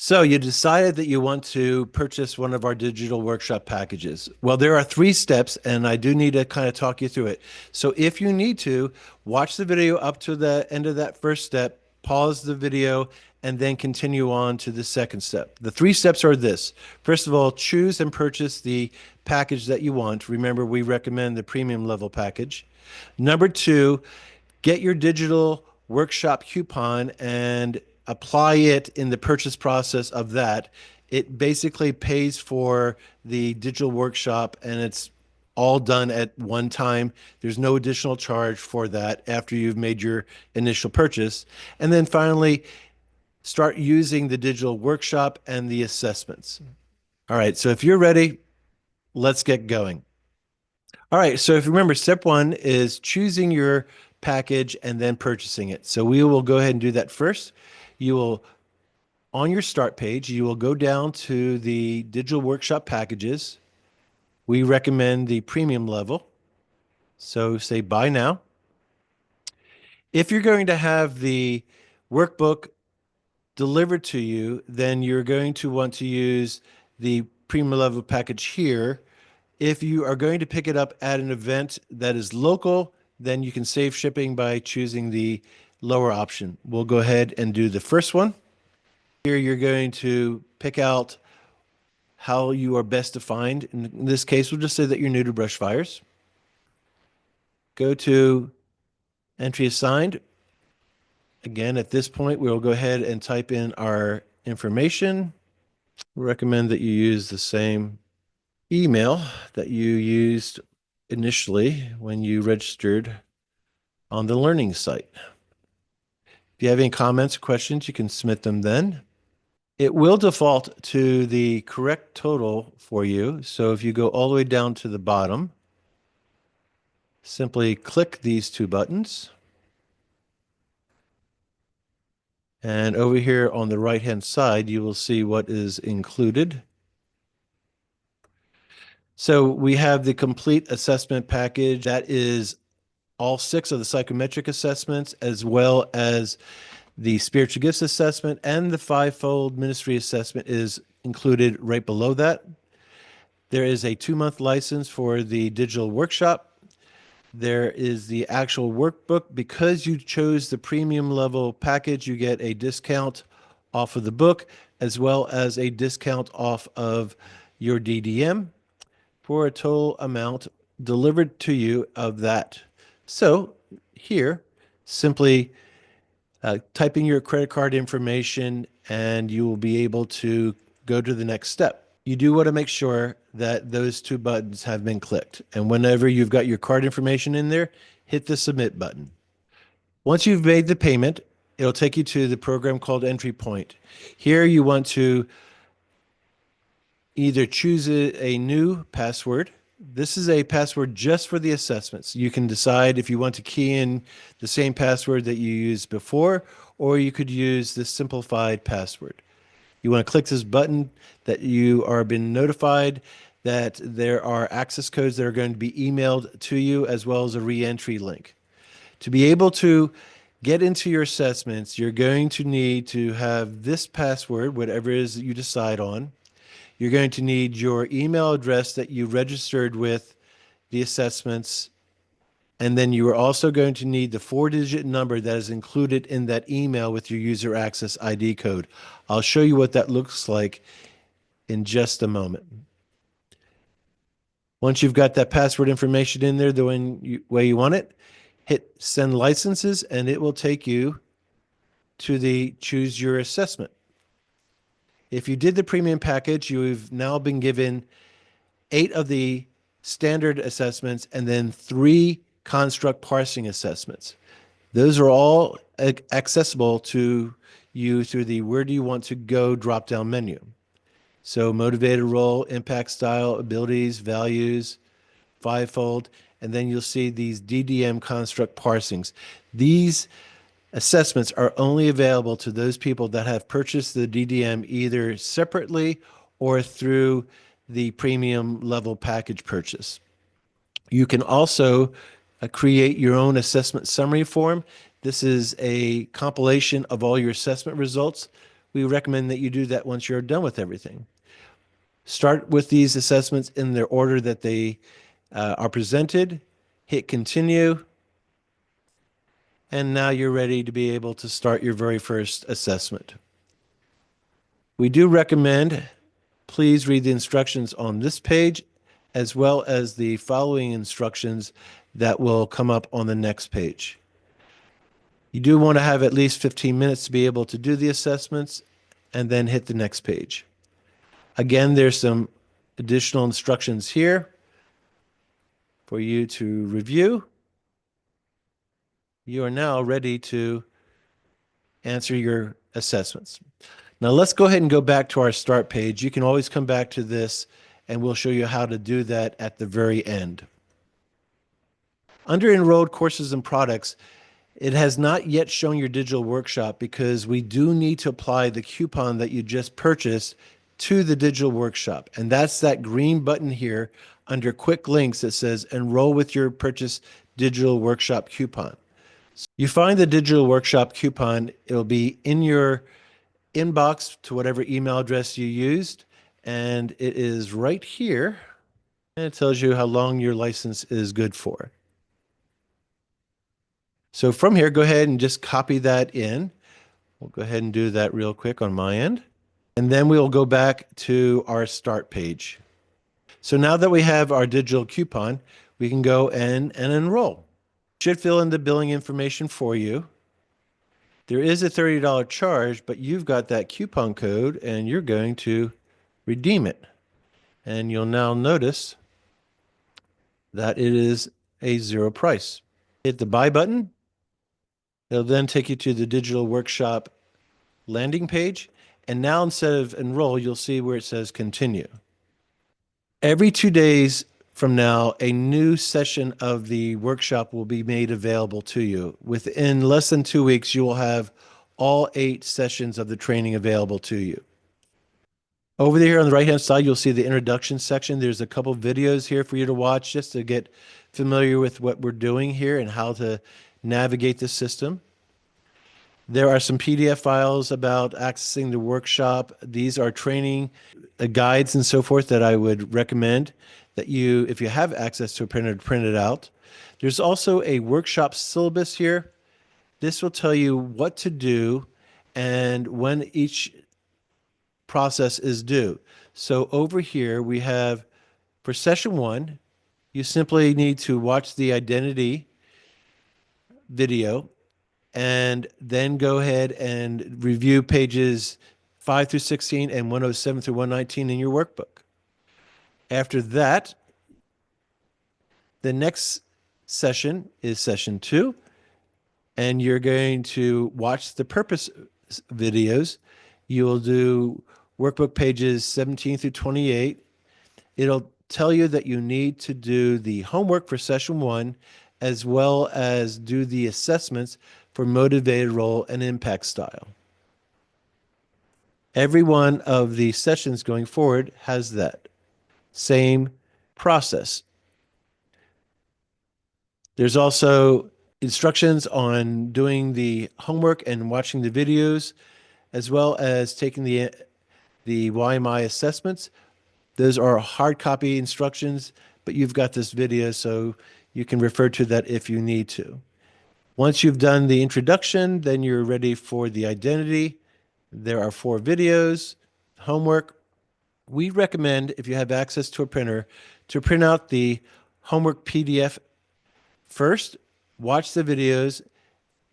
So you decided that you want to purchase one of our digital workshop packages. Well, there are three steps, and I do need to kind of talk you through it. So if you need to, watch the video up to the end of that first step, pause the video, and then continue on to the second step. The three steps are this. First of all, choose and purchase the package that you want. Remember, we recommend the premium level package. Number two, get your digital workshop coupon and apply it in the purchase process of that. It basically pays for the digital workshop and it's all done at one time. There's no additional charge for that after you've made your initial purchase. And then finally, start using the digital workshop and the assessments. All right, so if you're ready, let's get going. All right, so if you remember, step one is choosing your package and then purchasing it. So we will go ahead and do that first. You will, on your start page, you will go down to the digital workshop packages. We recommend the premium level. So say buy now. If you're going to have the workbook delivered to you, then you're going to want to use the premium level package here. If you are going to pick it up at an event that is local, then you can save shipping by choosing the lower option. We'll go ahead and do the first one. Here you're going to pick out how you are best defined. In this case, we'll just say that you're new to brush fires. Go to entry assigned. Again, at this point, we'll go ahead and type in our information. We recommend that you use the same email that you used initially when you registered on the learning site. If you have any comments or questions, you can submit them then. It will default to the correct total for you. So if you go all the way down to the bottom, simply click these two buttons. And over here on the right-hand side, you will see what is included. So we have the complete assessment package. That is all 6 of the psychometric assessments, as well as the spiritual gifts assessment, and the 5-fold ministry assessment is included right below that. There is a 2-month license for the digital workshop. There is the actual workbook. Because you chose the premium level package, you get a discount off of the book, as well as a discount off of your DDM for a total amount delivered to you of that. So here, simply typing your credit card information and you will be able to go to the next step. You do want to make sure that those 2 buttons have been clicked. And whenever you've got your card information in there, hit the submit button. Once you've made the payment, it'll take you to the program called Entry Point. Here you want to either choose a new password. This is a password just for the assessments. You can decide if you want to key in the same password that you used before, or you could use the simplified password. You want to click this button that you are being notified that there are access codes that are going to be emailed to you, as well as a re-entry link. To be able to get into your assessments, you're going to need to have this password, whatever it is that you decide on. You're going to need your email address that you registered with the assessments. And then you are also going to need the 4-digit number that is included in that email with your user access ID code. I'll show you what that looks like in just a moment. Once you've got that password information in there the way you want it, hit send licenses and it will take you to the choose your assessment. If you did the premium package, you've now been given 8 of the standard assessments and then 3 construct parsing assessments. Those are all accessible to you through the where do you want to go drop-down menu. So motivated role, impact style, abilities, values, 5-fold, and then you'll see these DDM construct parsings. These assessments are only available to those people that have purchased the DDM either separately or through the premium level package purchase. You can also create your own assessment summary form. This is a compilation of all your assessment results we recommend that you do that once you're done with everything. Start with these assessments in the order that they are presented, hit continue, and now you're ready to be able to start your very first assessment. We do recommend please read the instructions on this page as well as the following instructions that will come up on the next page. You do want to have at least 15 minutes to be able to do the assessments and then hit the next page. Again, there's some additional instructions here for you to review. You are now ready to answer your assessments. Now let's go ahead and go back to our start page. You can always come back to this and we'll show you how to do that at the very end. Under enrolled courses and products, it has not yet shown your digital workshop because we do need to apply the coupon that you just purchased to the digital workshop. And that's that green button here under quick links that says enroll with your purchase digital workshop coupon. You find the digital workshop coupon, it'll be in your inbox to whatever email address you used, and it is right here, and it tells you how long your license is good for. So from here, go ahead and just copy that in. We'll go ahead and do that real quick on my end. And then we'll go back to our start page. So now that we have our digital coupon, we can go in and enroll. Should fill in the billing information for you. There is a $30 charge, but you've got that coupon code and you're going to redeem it. And you'll now notice that it is a zero price. Hit the buy button. It'll then take you to the digital workshop landing page. And now instead of enroll, you'll see where it says continue. Every 2 days from now, a new session of the workshop will be made available to you. Within less than 2 weeks, you will have all 8 sessions of the training available to you. Over there on the right-hand side, you'll see the introduction section. There's a couple videos here for you to watch just to get familiar with what we're doing here and how to navigate the system. There are some PDF files about accessing the workshop. These are training guides and so forth that I would recommend that you, if you have access to a printer, print it out. There's also a workshop syllabus here. This will tell you what to do and when each process is due. So over here we have, for session 1, you simply need to watch the identity video and then go ahead and review pages 5 through 16 and 107 through 119 in your workbook. After that, the next session is session 2, and you're going to watch the purpose videos. You'll do workbook pages 17 through 28. It'll tell you that you need to do the homework for session 1, as well as do the assessments for motivated role and impact style. Every one of the sessions going forward has that same process. There's also instructions on doing the homework and watching the videos, as well as taking the YMI assessments. Those are hard copy instructions, but you've got this video, so you can refer to that if you need to. Once you've done the introduction, then you're ready for the identity. There are 4 videos, homework. We recommend, if you have access to a printer, to print out the homework PDF first, watch the videos,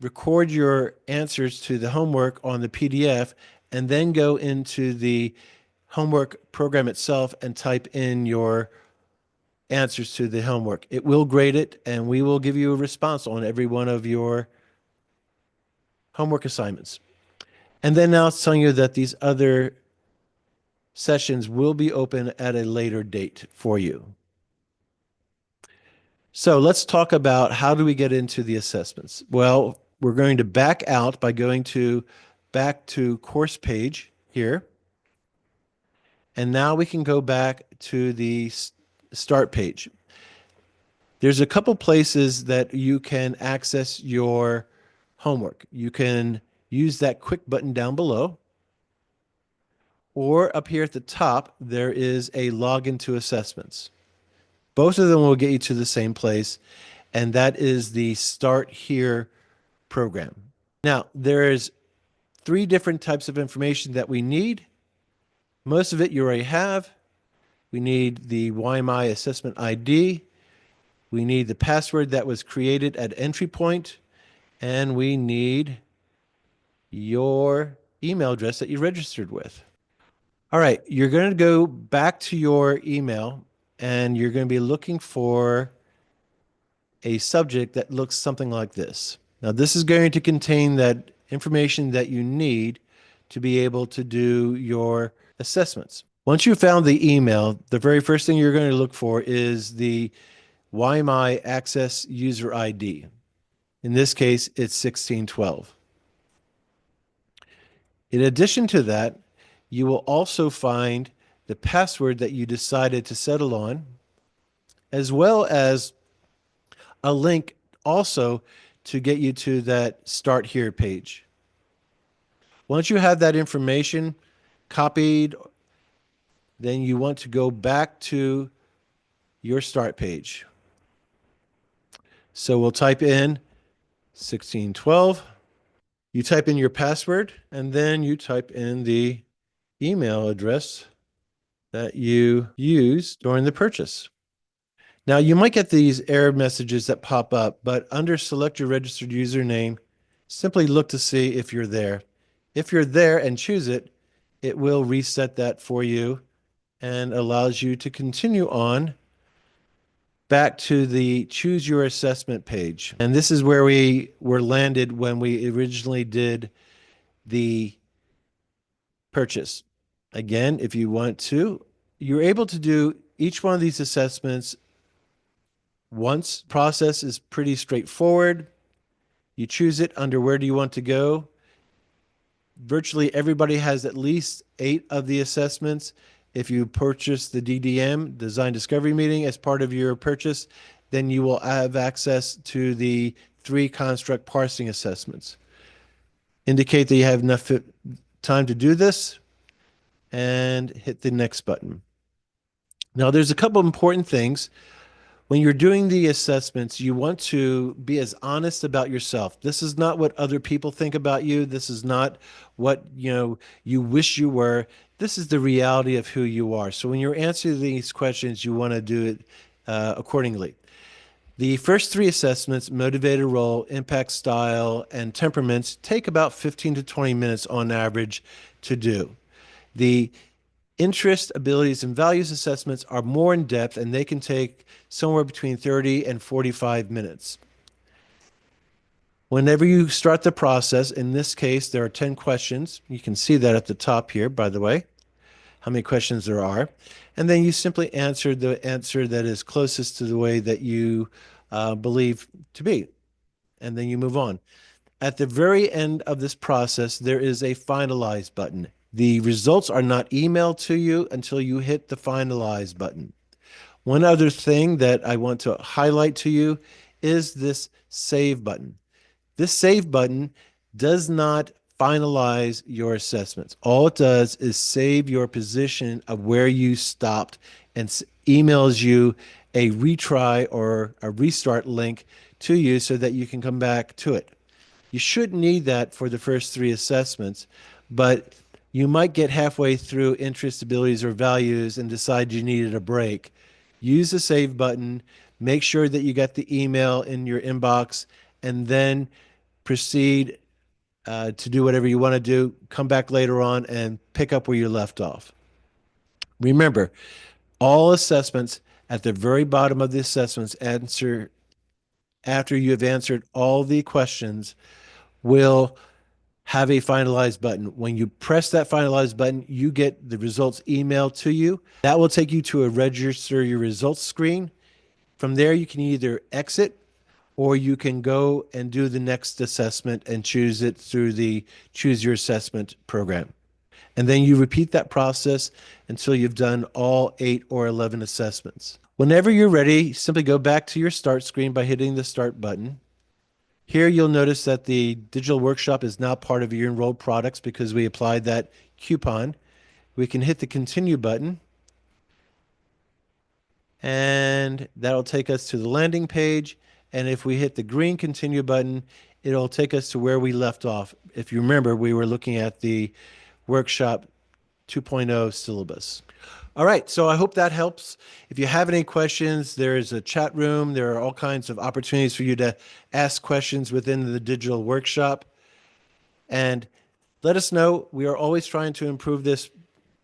record your answers to the homework on the PDF, and then go into the homework program itself and type in your answers to the homework. It will grade it, and we will give you a response on every one of your homework assignments. And then now it's telling you that these other sessions will be open at a later date for you. So let's talk about how do we get into the assessments. Well, we're going to back out by going back to course page here. And now we can go back to the start page. There's a couple places that you can access your homework. You can use that quick button down below. or up here at the top, there is a login to assessments. Both of them will get you to the same place, and that is the Start Here program. Now, there is three different types of information that we need. Most of it you already have. We need the YMI assessment ID. We need the password that was created at entry point, and we need your email address that you registered with. All right, you're going to go back to your email and you're going to be looking for a subject that looks something like this. Now, this is going to contain that information that you need to be able to do your assessments. Once you found the email, the very first thing you're going to look for is the YMI Access User ID. In this case, it's 1612. In addition to that, you will also find the password that you decided to settle on, as well as a link also to get you to that Start Here page. Once you have that information copied, then you want to go back to your start page. So we'll type in 1612. You type in your password, and then you type in the email address that you used during the purchase. Now, you might get these error messages that pop up, but under select your registered username, simply look to see if you're there. If you're there and choose it, it will reset that for you and allows you to continue on back to the choose your assessment page. And this is where we were landed when we originally did the purchase. Again, if you want to, you're able to do each one of these assessments once. Process is pretty straightforward. You choose it under where do you want to go. Virtually everybody has at least 8 of the assessments. If you purchase the DDM, Design Discovery Meeting, as part of your purchase, then you will have access to the 3 construct parsing assessments. Indicate that you have enough time to do this and hit the next button. Now, there's a couple important things. When you're doing the assessments, you want to be as honest about yourself. This is not what other people think about you. This is not what, you wish you were. This is the reality of who you are. So when you're answering these questions, you want to do it accordingly. The first 3 assessments, motivated role, impact style, and temperaments, take about 15 to 20 minutes on average to do. The interest, abilities, and values assessments are more in depth, and they can take somewhere between 30 and 45 minutes. Whenever you start the process, in this case, there are 10 questions. You can see that at the top here, by the way, how many questions there are. And then you simply answer the answer that is closest to the way that you believe to be. And then you move on. At the very end of this process, there is a finalize button. The results are not emailed to you until you hit the finalize button. One other thing that I want to highlight to you is this save button. This save button does not finalize your assessments. All it does is save your position of where you stopped and emails you a retry or a restart link to you so that you can come back to it. You shouldn't need that for the first 3 assessments, but you might get halfway through interest, abilities, or values and decide you needed a break. Use the save button, make sure that you got the email in your inbox, and then proceed to do whatever you want to do. Come back later on and pick up where you left off. Remember, all assessments at the very bottom of the assessments answer after you have answered all the questions will have a finalize button. When you press that finalize button, you get the results emailed to you. That will take you to a register your results screen. From there, you can either exit or you can go and do the next assessment and choose it through the Choose Your Assessment program. And then you repeat that process until you've done all 8 or 11 assessments. Whenever you're ready, simply go back to your start screen by hitting the start button. Here you'll notice that the digital workshop is now part of your enrolled products because we applied that coupon. We can hit the continue button, and that'll take us to the landing page. And if we hit the green continue button, it'll take us to where we left off. If you remember, we were looking at the Workshop 2.0 syllabus. All right, so I hope that helps. If you have any questions, there is a chat room. There are all kinds of opportunities for you to ask questions within the digital workshop. And let us know. We are always trying to improve this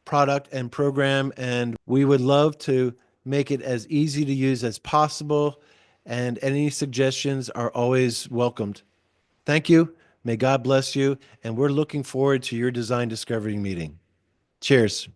product and program, and we would love to make it as easy to use as possible. And any suggestions are always welcomed. Thank you. May God bless you. And we're looking forward to your design discovery meeting. Cheers.